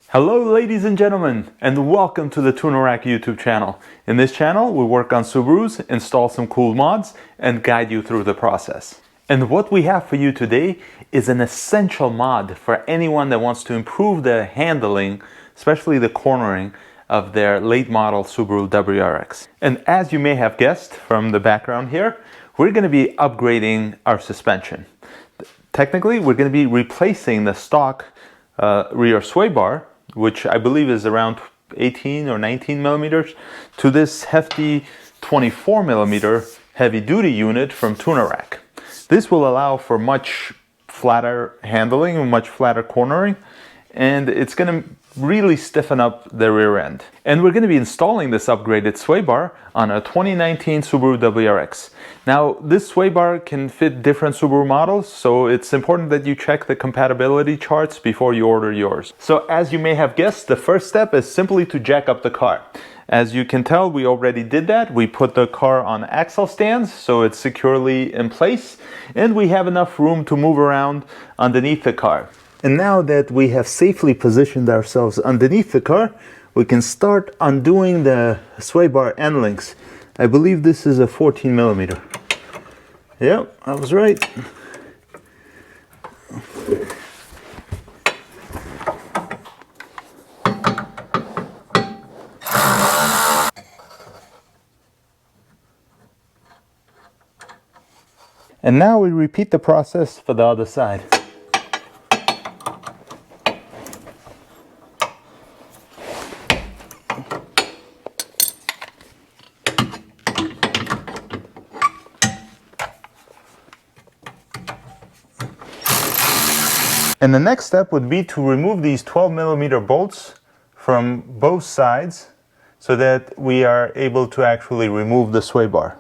Hello ladies and gentlemen, and welcome to the TunerRack YouTube channel. In this channel we work on Subarus, install some cool mods, and guide you through the process. And what we have for you today is an essential mod for anyone that wants to improve the handling, especially the cornering, of their late model Subaru WRX. And as you may have guessed from the background here, we're going to be upgrading our suspension. Technically, we're going to be replacing the stock rear sway bar, which I believe is around 18 or 19 millimeters, to this hefty 24 millimeter heavy duty unit from TunerRack. This will allow for much flatter handling and much flatter cornering, and it's going to really stiffen up the rear end. And we're going to be installing this upgraded sway bar on a 2019 Subaru WRX. Now, this sway bar can fit different Subaru models, so it's important that you check the compatibility charts before you order yours. So as you may have guessed, the first step is simply to jack up the car. As you can tell, we already did that. We put the car on axle stands so it's securely in place, and we have enough room to move around underneath the car. And now that we have safely positioned ourselves underneath the car, we can start undoing the sway bar end links. I believe this is a 14 millimeter. Yep, I was right. And now we repeat the process for the other side. And the next step would be to remove these 12 millimeter bolts from both sides so that we are able to actually remove the sway bar.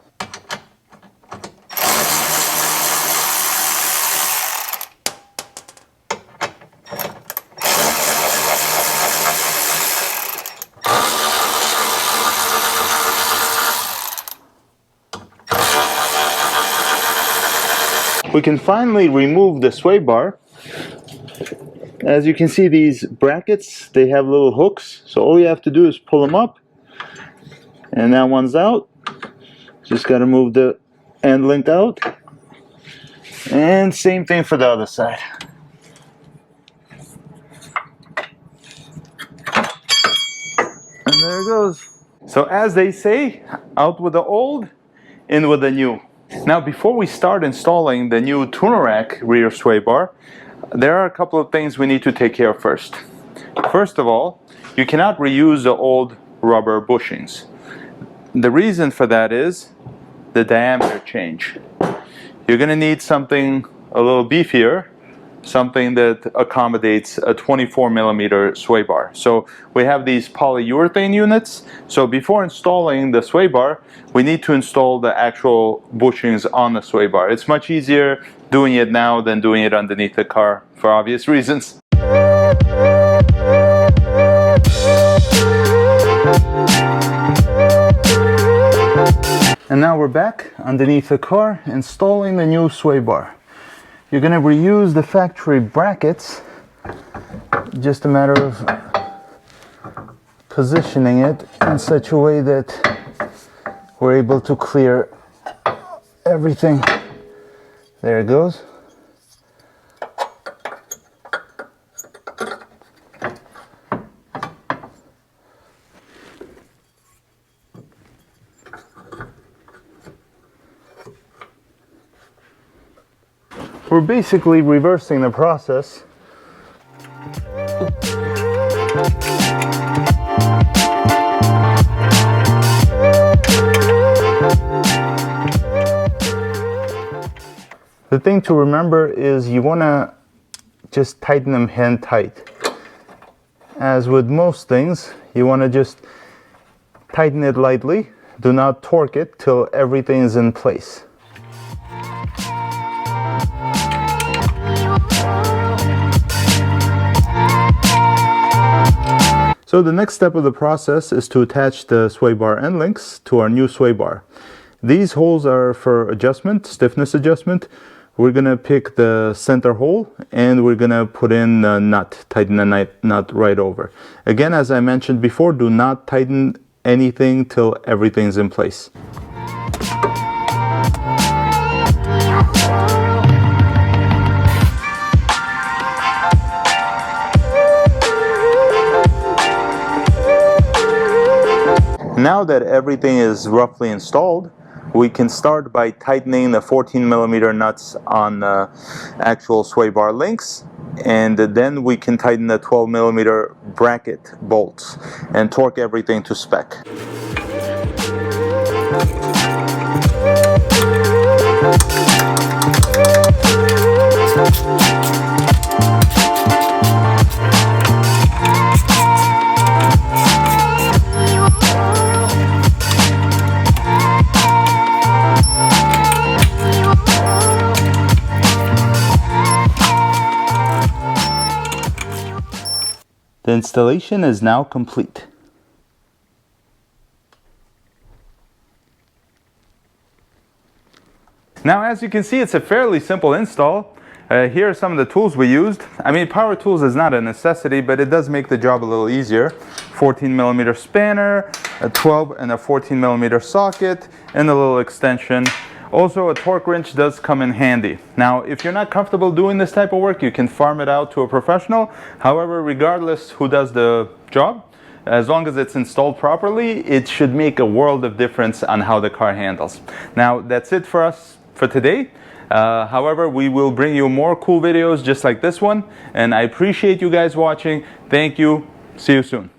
We can finally remove the sway bar. As you can see, these brackets, they have little hooks, so all you have to do is pull them up, and that one's out. Just got to move the end link out, and same thing for the other side. And there it goes. So as they say, out with the old, in with the new. Now, before we start installing the new TunerRack rear sway bar, there are a couple of things we need to take care of first. First of all, you cannot reuse the old rubber bushings. The reason for that is the diameter change. You're going to need something a little beefier, something that accommodates a 24 millimeter sway bar. So we have these polyurethane units. So before installing the sway bar, we need to install the actual bushings on the sway bar. It's much easier doing it now than doing it underneath the car for obvious reasons. And now we're back underneath the car installing the new sway bar. You're going to reuse the factory brackets, just a matter of positioning it in such a way that we're able to clear everything. There it goes. We're basically reversing the process. The thing to remember is you want to just tighten them hand tight. As with most things, you want to just tighten it lightly. Do not torque it till everything is in place. So the next step of the process is to attach the sway bar end links to our new sway bar. These holes are for adjustment, stiffness adjustment. we're gonna pick the center hole and we're gonna put in the nut, tighten the nut right over. Again, as I mentioned before, do not tighten anything till everything's in place. Now that everything is roughly installed, we can start by tightening the 14mm nuts on the actual sway bar links, and then we can tighten the 12mm bracket bolts and torque everything to spec. The installation is now complete. Now, as you can see, it's a fairly simple install. Here are some of the tools we used. I mean, power tools is not a necessity, but it does make the job a little easier. 14mm spanner, a 12 and a 14mm socket, and a little extension. Also, a torque wrench does come in handy. Now, if you're not comfortable doing this type of work, you can farm it out to a professional. However, regardless who does the job, as long as it's installed properly, it should make a world of difference on how the car handles. Now, that's it for us for today. However, we will bring you more cool videos just like this one, and I appreciate you guys watching. Thank you. See you soon.